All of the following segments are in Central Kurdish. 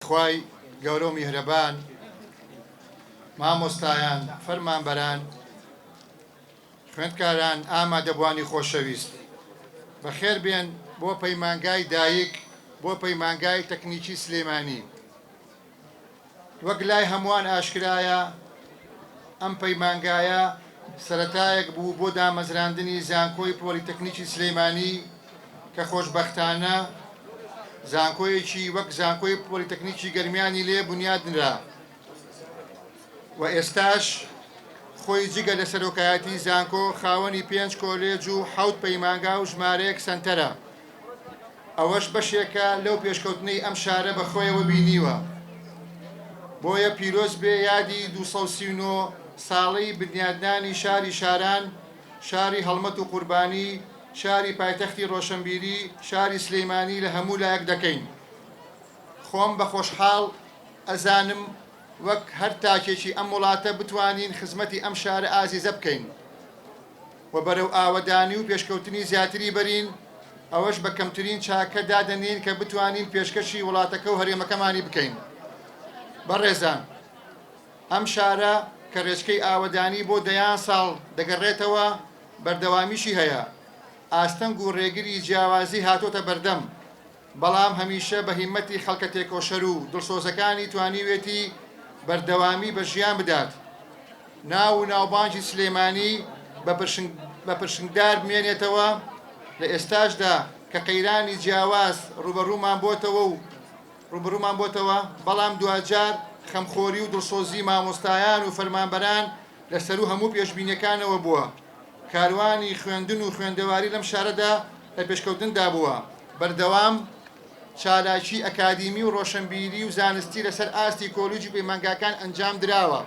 خوای گەورە و میهرەبان، مامۆستایان، فەرمانبەران، خوێندکاران، ئامادەبوانی خۆشەویست، بەخێر بێن بۆ پەیمانگای دایک، بۆ پەیمانگای تەکنیکی سلێمانی. وەک لای هەمووان ئاشکرایە، ئەم پەیمانگایە سەرەتایەک بوو بۆ دامەزراندنی زانکۆی پۆلیتەکنیکی سلێمانی کە خۆشبەختانە زانکۆیەکی وەک زانکۆی پۆلیتەکنیکی گەرمیانی لێ بنیادنرا و ئێستاش خۆی جگە لە سەرۆکایەتی زانکۆ خاوەنی 5 کۆلێج و 7 پەیمانگا و ژمارەیەک سەنتەرە. ئەوەش بەشێکە لەو پێشکەوتنەی ئەم شارە بەخۆیەوە بینیوە. بۆیە پیرۆز بێ یادی 239 ساڵەی بنیادنانی شاری شاران، شاری هەڵمەت و قوربانی، شاری پایتەختی ڕۆشنبیری، شاری سلێمانی لە هەموو لایەک دەکەین. خۆم بە خۆشحاڵ ئەزانم وەک هەر تاکێکی ئەم وڵاتە بتوانین خزمەتی ئەم شارە ئازیزە بکەین و بەرەو ئاوەدانی و پێشکەوتنی زیاتری بەرین، ئەوەش بە کەمترین چاکە دادەنین کە بتوانین پێشکەشی وڵاتەکە و هەرێمەکەمانی بکەین. بەڕێزان، ئەم شارە کە ڕێچکەی ئاوەدانی بۆ دەیان ساڵ دەگەڕێتەوە بەردەوامیشی هەیە. ئاستەنگ و ڕێگری جیاوازی هاتۆتە بەردەم، بەڵام هەمیشە بە هیمەتی خەڵکە تێکۆشەر و دڵسۆزەکانی توانیوێتی بەردەوامی بە ژیان بدات. ناو و ناوبانجی سلێمانی بە پرشنگدار بمێنێتەوە لە ئێستاشدا کە قەیرانی جیاواز ڕوبەڕوومان بۆتەوە، بەڵام دوجار خەمخۆری و دڵسۆزی مامۆستایان و فەرمانبەران لەسەر و هەموو پێشبینیەکانەوە بووە. کاروانی خوێندن و خوێندەواری لەم شارەدا لە پێشکەوتندا بووە. بەردەوام چالاکی ئەکادیمی و ڕۆشنبیری و زانستی لەسەر ئاستی کۆلیجی پەیمانگاکان ئەنجام دراوە.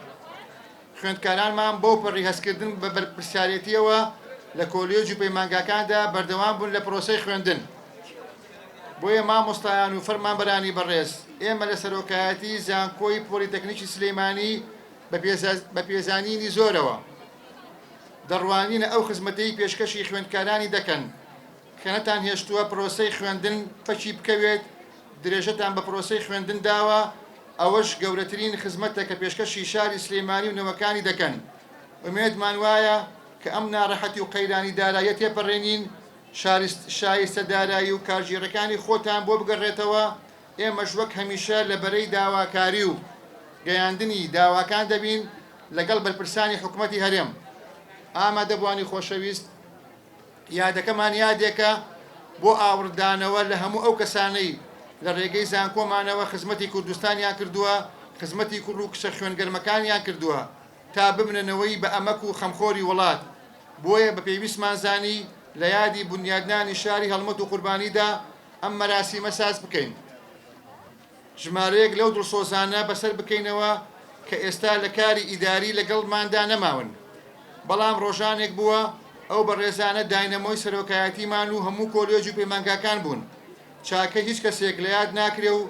خوێندکارانمان بۆ پەڕی هەستکردن بە بەرپرسیارەتیەوە لە کۆلیج و پەیمانگاکاندا بەردەوام بوون لە پرۆسەی خوێندن. بۆیە مامۆستایان و فەرمانبەرانی بەڕێز، ئێمە لە سەرۆکایەتی زانکۆی پۆلیتەکنیکی سلێمانی بە پێزانینی زۆرەوە دەڕوانینە ئەو خزمەتەی پێشکەشی خوێندکارانی دەکەن کە نەتان هێشتووە پرۆسەی خوێندن پەچی بکەوێت، درێژەتان بە پرۆسەی خوێندن داوە. ئەوەش گەورەترین خزمەتە کە پێشکەشی شاری سلێمانی و نەوەکانی دەکەن. ئومێدمان وایە کە ئەم ناڕەحەتی و قەیرانی داراییە تێپەڕێنین، شایستە دارایی و کارژێڕەکانی خۆتان بۆ بگەڕێتەوە. ئێمەش وەک هەمیشە لەبەرەی داواکاری و گەیاندنی داواکان دەبین لەگەڵ بەرپرسانی حکوومەتی هەرێم. ئامادەبوانی خۆشەویست، یادەکەمان یادێکە بۆ ئاوردانەوە لە هەموو ئەو کەسانەی لە ڕێگەی زانکۆمانەوە خزمەتی کوردستانیان کردووە، خزمەتی کوڕ و کچە خوێنگەرمەکانیان کردووە تا ببنەوەی بە ئەمەک و خەمخۆری وڵات. بۆیە بە پێویستمان زانی لە یادی بنیادنانی شاری هەڵمەت و قوربانیدا ئەم مەراسیمە ساز بکەین. ژمارەیەک لەو دڵسۆزانە بەسەر بکەینەوە کە ئێستا لە کاری ئیداری لەگەڵماندا نەماون، بەڵام ڕۆژانێک بووە ئەو بەڕێزانە داینەمۆی سەرۆکایەتیمان و هەموو کۆلیۆژ و پەیمانگاکان بوون. چاکە هیچ کەسێک لە یاد ناکرێ و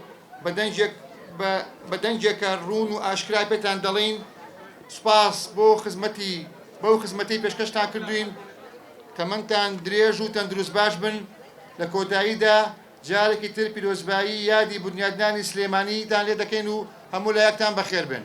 بە دەنجێکە ڕوون و ئاشکرا پێتان دەڵێین سوپاس بەو خزمەتەی پێشکەشتان کردوین، تەمەنتان درێژ و تەندروست باش بن. لە کۆتاییدا جارێکی تر پیرۆزبایی یادی بنیادنانی سلێمانیتان لێ دەکەین و هەموو لایەکتان بەخێر بن.